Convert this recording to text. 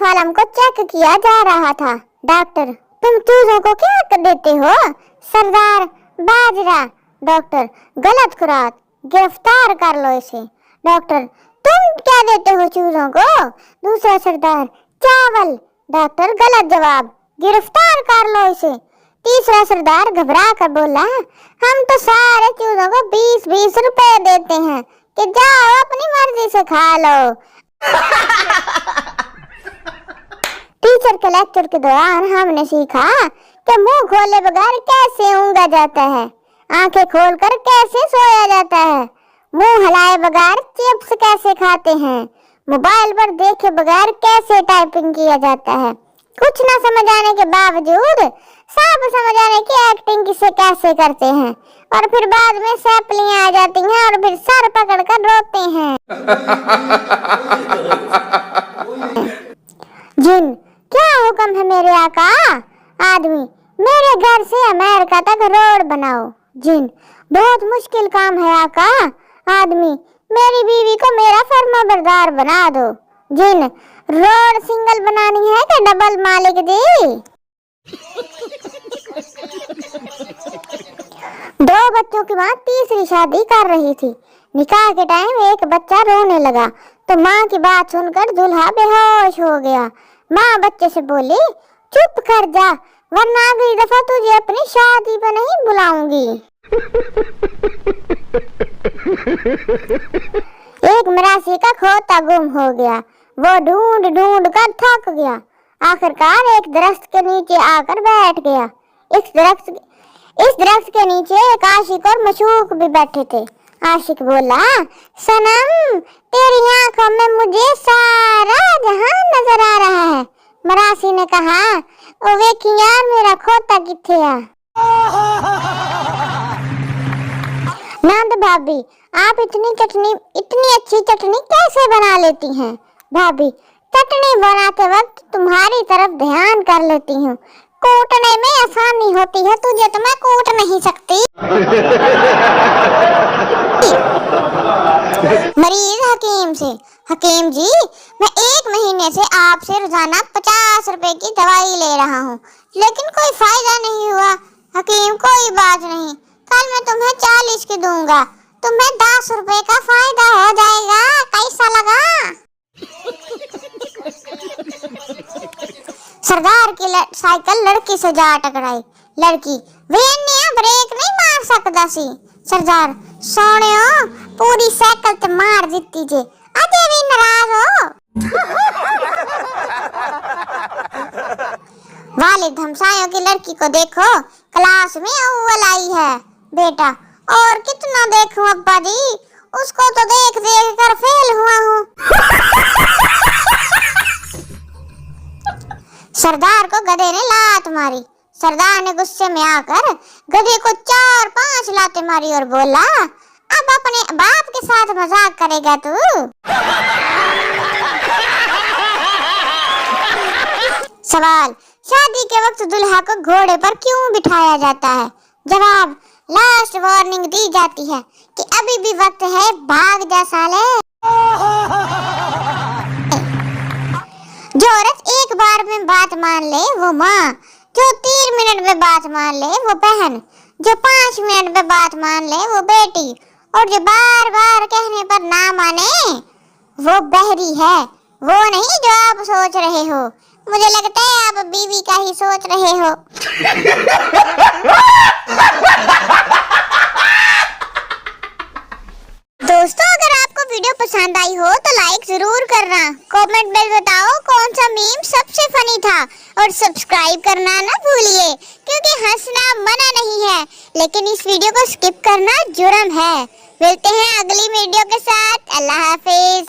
मलम को चेक किया जा रहा था। डॉक्टर, तुम चूजों को क्या कर देते हो? सरदार, बाजरा। डॉक्टर, गलत खुराक, गिरफ्तार कर लो इसे। डॉक्टर, तुम क्या देते हो चूजों को? दूसरा सरदार, चावल। डॉक्टर, गलत जवाब, गिरफ्तार कर लो इसे। तीसरा सरदार घबरा कर बोला, हम तो सारे चूजों को 20-20 रुपए देते हैं कि जाओ अपनी मर्जी से खा लो। टीचर के लेक्चर के दौरान हमने सीखा कि मुंह खोले बगैर कैसे ऊँगा जाता है, आंखें खोलकर कैसे सोया जाता है, मुंह हिलाए बगैर चिप्स कैसे खाते हैं, मोबाइल पर देखे बगैर कैसे टाइपिंग किया जाता है। कुछ न समझ आने के बावजूद सब समझ आने की एक्टिंग किसे कैसे करते हैं, और फिर बाद में सैपलियां आ जाती हैं और फिर सर पकड़कर रोते हैं। जिन, क्या हुक्म है मेरे आका? आदमी, मेरे घर से अमेरिका तक रोड बनाओ। जिन, बहुत मुश्किल काम है आका। आदमी, मेरी बीवी को मेरा फर्माबरदार बना दो। जिन, रोड सिंगल बनानी है कि डबल मालिक जी? दो बच्चों की माँ तीसरी शादी कर रही थी। निकाह के टाइम एक बच्चा रोने लगा तो माँ की बात सुनकर दूल्हा बेहोश हो गया। माँ बच्चे से बोली, चुप कर जा, वरना अगली दफा तुझे अपनी शादी पर नहीं बुलाऊंगी। एक मरासी का खोता गुम हो गया। वो ढूंढ ढूंढ कर थक गया। आखिरकार एक दरख्त के नीचे आकर बैठ गया। इस दरख्त के नीचे एक आशिक और मशूक भी बैठे थे। आशिक बोला, सनम, तेरी आंखों में मुझे सारा जहां नजर आ रहा है। मरासी ने कहा, ओ वेखी यार, मेरा खोता किथे है? नंद भाभी, आप इतनी अच्छी चटनी कैसे बना लेती हैं? भाभी, चटनी बनाते वक्त तुम्हारी तरफ ध्यान कर लेती हूँ, कूटने में आसानी होती है, तुझे तो मैं कूट नहीं सकती। मरीज हकीम से, हकीम जी, मैं 1 महीने से आपसे रोजाना 50 रुपए की दवाई ले रहा हूँ, लेकिन कोई फायदा नहीं हुआ। हकीम, कोई बात नहीं, कल मैं तुम्हें 40 की दूंगा, तुम्हें 10 रुपए का फायदा हो जाएगा, कैसा लगा? सरदार की साइकिल लड़की से जा टकराई। लड़की, वे ब्रेक नहीं मार सकता सी। सरदार, सोनियो, पूरी साइकिल ते मार दिती जे, अजे भी नाराज हो? वालिद, हमसायों की लड़की को देखो, क्लास में अव्वल आई है। बेटा, और कितना देखूं अब्बा जी, उसको तो देख देख कर फेल हुआ हूँ। सरदार को गधे ने लात मारी। सरदार ने गुस्से में आकर गधे को 4-5 लातें मारी और बोला, अब अपने बाप के साथ मजाक करेगा तू? सवाल, शादी के वक्त दुल्हा को घोड़े पर क्यों बिठाया जाता है? जवाब, लास्ट वार्निंग दी जाती है कि अभी भी वक्त है, भाग जा साले। जो औरत एक बार में बात मान ले वो माँ, जो 3 मिनट में बात मान ले वो बहन, जो 5 मिनट में बात मान ले वो बेटी, और जो बार बार कहने पर ना माने वो बहरी है। वो नहीं जो आप सोच रहे हो। मुझे लगता है आप बीवी का ही सोच रहे हो। दोस्तों, अगर आपको वीडियो पसंद आई हो तो लाइक जरूर करना, कमेंट में बताओ कौन सा मीम सबसे फनी था, और सब्सक्राइब करना ना भूलिए, क्योंकि हंसना मना नहीं है, लेकिन इस वीडियो को स्किप करना जुर्म है। मिलते हैं अगली वीडियो के साथ। अल्लाह हाफिज।